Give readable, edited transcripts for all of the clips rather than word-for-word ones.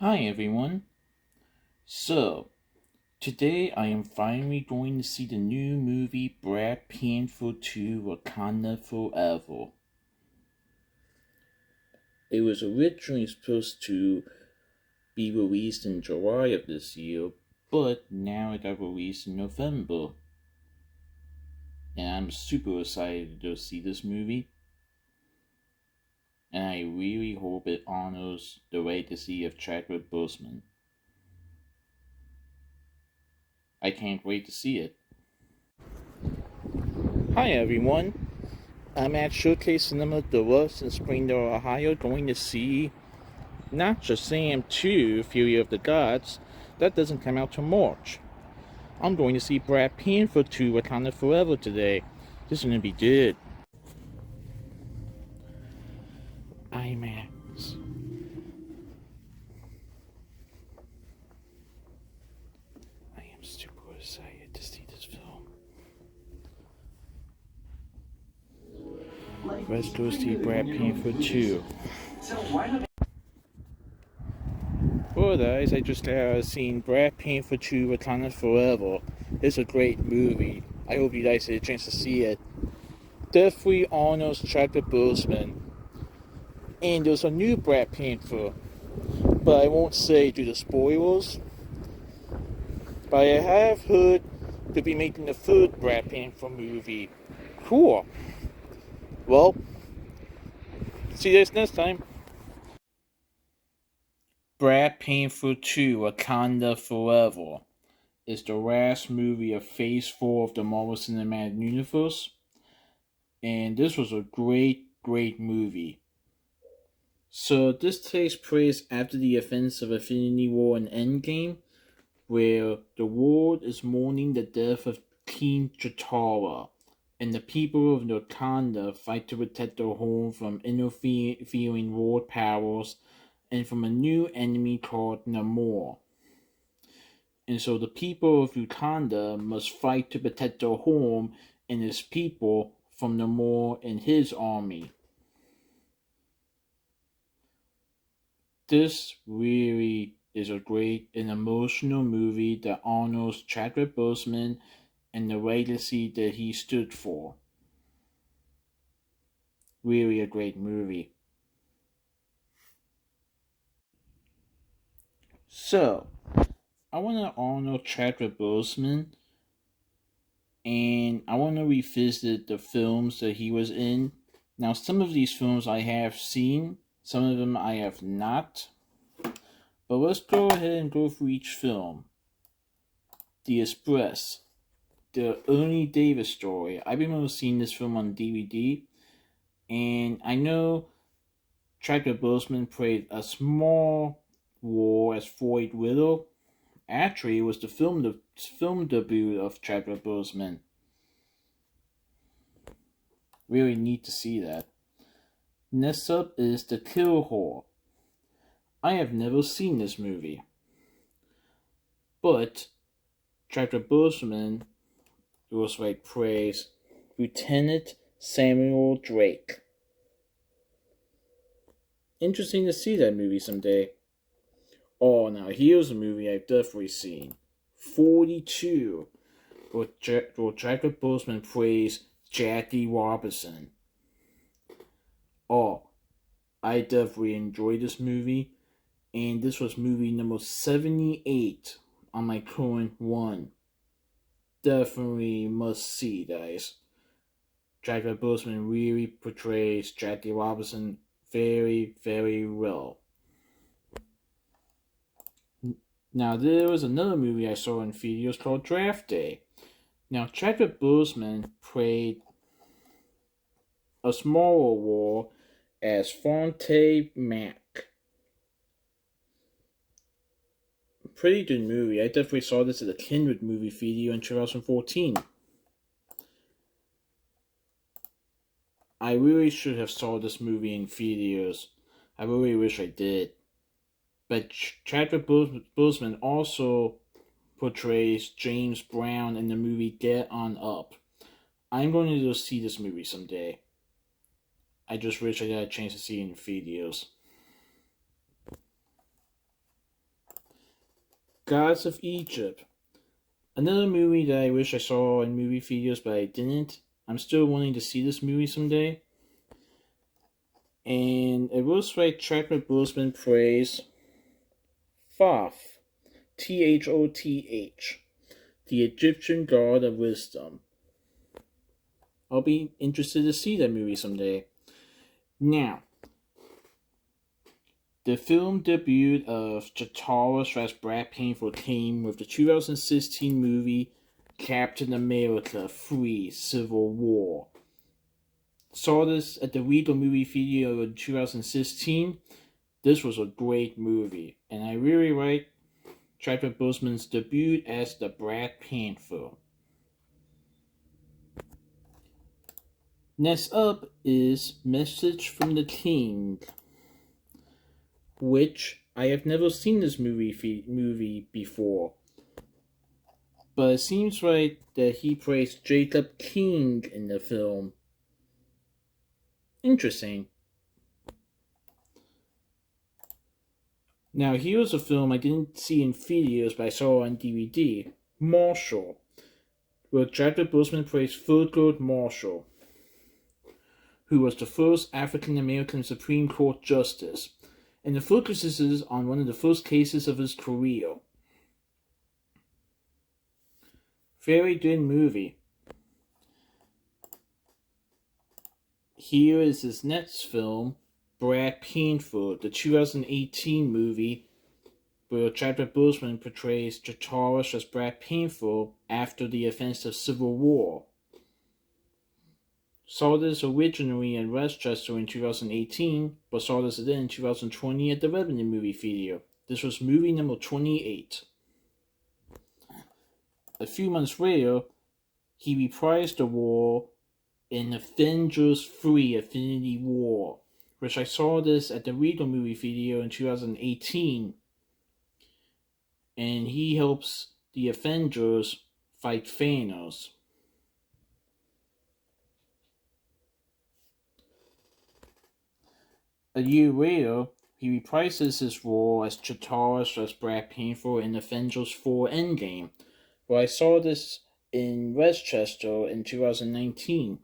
Hi everyone. So, today I am finally going to see the new movie Panther 2 Wakanda Forever. It was originally supposed to be released in July of this year, but now it got released in November. And I'm super excited to see this movie. And I really hope it honors the legacy of Chadwick Boseman. I can't wait to see it. Hi everyone. I'm at Showcase Cinema Deluxe in Springdale, Ohio, going to see not Shazam 2, Fury of the Gods. That doesn't come out till March. I'm going to see Panther 2, Wakanda Forever today. This is going to be good. IMAX. I am super excited to see this film. Let's go see Panther 2. Well guys, I just seen Panther 2 Wakanda Forever. It's a great movie. I hope you guys get a chance to see it. Definitely honors Chadwick Boseman. And there's a new Panther, but I won't say due to spoilers. But I have heard they'll be making the third Panther movie. Cool. Well, see you guys next time. Panther 2 Wakanda Forever is the last movie of Phase 4 of the Marvel Cinematic Universe. And this was a great movie. So this takes place after the events of Infinity War and Endgame, where the world is mourning the death of King T'Challa, and the people of Wakanda fight to protect their home from interfering world powers and from a new enemy called Namor. And so the people of Wakanda must fight to protect their home and its people from Namor and his army. This really is a great and emotional movie that honors Chadwick Boseman and the legacy that he stood for. Really a great movie. So, I want to honor Chadwick Boseman, and I want to revisit the films that he was in. Now, some of these films I have seen, some of them I have not. But let's go ahead and go through each film. The Express, the Ernie Davis story. I remember seeing this film on DVD, and I know Chadwick Boseman played a small role as Floyd Little. Actually, it was the film debut of Chadwick Boseman. Really neat to see that. Next up is The Kill Whore. I have never seen this movie, but Chadwick Boseman was like praise Lieutenant Samuel Drake. Interesting to see that movie someday. Oh, now here's a movie I've definitely seen. 42, where Chadwick Boseman plays Jackie Robinson. Oh, I definitely enjoyed this movie, and this was movie number 78 on my current one. Definitely must see, guys. Chadwick Boseman really portrays Jackie Robinson very well. Now, there was another movie I saw in theaters called Draft Day. Now, Chadwick Boseman played a smaller role as Fonte Mac. Pretty good movie. I definitely saw this at the Kindred movie theater in 2014. I really should have saw this movie in theaters. I really wish I did. But Chadwick Boseman also portrays James Brown in the movie Get On Up. I'm going to go see this movie someday. I just wish I got a chance to see it in theaters. Gods of Egypt. Another movie that I wish I saw in movie theaters, but I didn't. I'm still wanting to see this movie someday. And it was like Chadwick Boseman plays Thoth, Thoth, the Egyptian god of wisdom. I'll be interested to see that movie someday. Now, the film debut of Chitara/Brad Panther came with the 2016 movie Captain America 3 Civil War. Saw this at the Regal Movie Theater in 2016. This was a great movie, and I really like Chadwick Boseman's debut as the Black Panther. Next up is Message from the King, which I have never seen this movie before. But it seems like that he plays Jacob King in the film. Interesting. Now, here's a film I didn't see in theaters, but I saw on DVD. Marshall, where Chadwick Boseman plays Thurgood Marshall, who was the first African-American Supreme Court Justice, and the focus is on one of the first cases of his career. Very good movie. Here is his next film, Black Panther, the 2018 movie where Chadwick Boseman portrays T'Challa as Black Panther after the events of Civil War. Saw this originally in Westchester in 2018, but saw this again in 2020 at the Revenue Movie Theater. This was movie number 28. A few months later, he reprised the role in Avengers 3 Infinity War, which I saw this at the Regal Movie Theater in 2018. And he helps the Avengers fight Thanos. A year later, he reprises his role as T'Challa Black Panther in Avengers 4 Endgame, where I saw this in Westchester in 2019.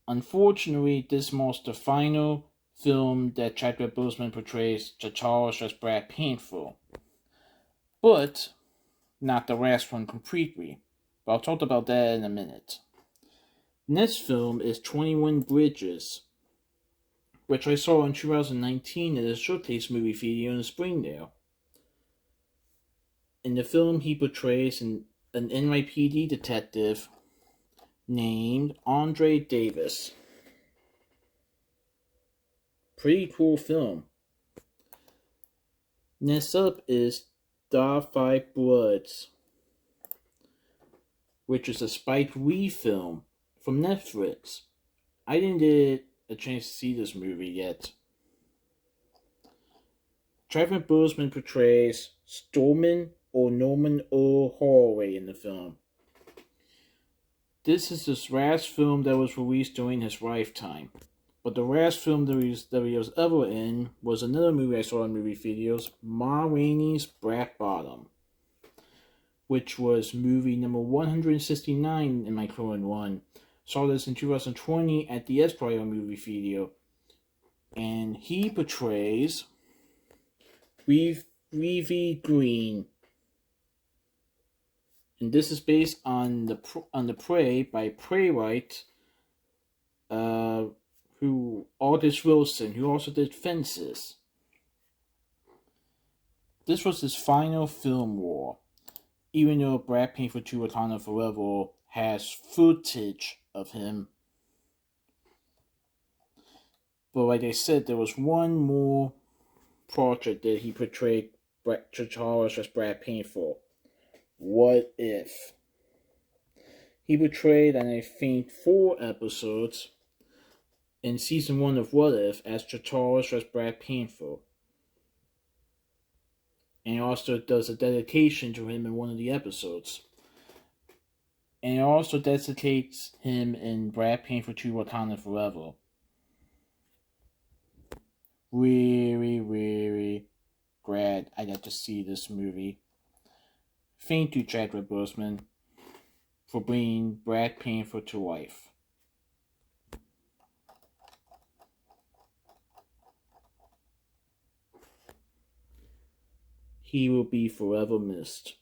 Unfortunately, this marks the final film that Chadwick Boseman portrays T'Challa Black Panther, but not the last one completely. But I'll talk about that in a minute. Next film is 21 Bridges, which I saw in 2019 at a showcase movie theater in Springdale. In the film, he portrays an NYPD detective named Andre Davis. Pretty cool film. Next up is Da 5 Bloods, which is a Spike Lee film from Netflix. I didn't get a chance to see this movie yet. Chadwick Boseman portrays Stillman or Norman Earl Holloway in the film. This is his last film that was released during his lifetime. But the last film that he was ever in was another movie I saw in movie theaters, Ma Rainey's Black Bottom, which was movie number 169 in my current run. Saw this in 2020 at the Auditorium movie theater. And he portrays Reeve Green. And this is based on the Prey by playwright August Wilson, who also did Fences. This was his final film role, even though Black Panther 2 Wakanda Forever has footage of him. But like I said, there was one more project that he portrayed T'Challa as Black Panther. What If? He portrayed, and I think 4 episodes in season 1 of What If as T'Challa as Black Panther. And he also does a dedication to him in one of the episodes. And it also dedicates him in Black Panther 2 Wakanda Forever. Really, really glad I got to see this movie. Thank you, Chadwick Boseman, for bringing Black Panther to life. He will be forever missed.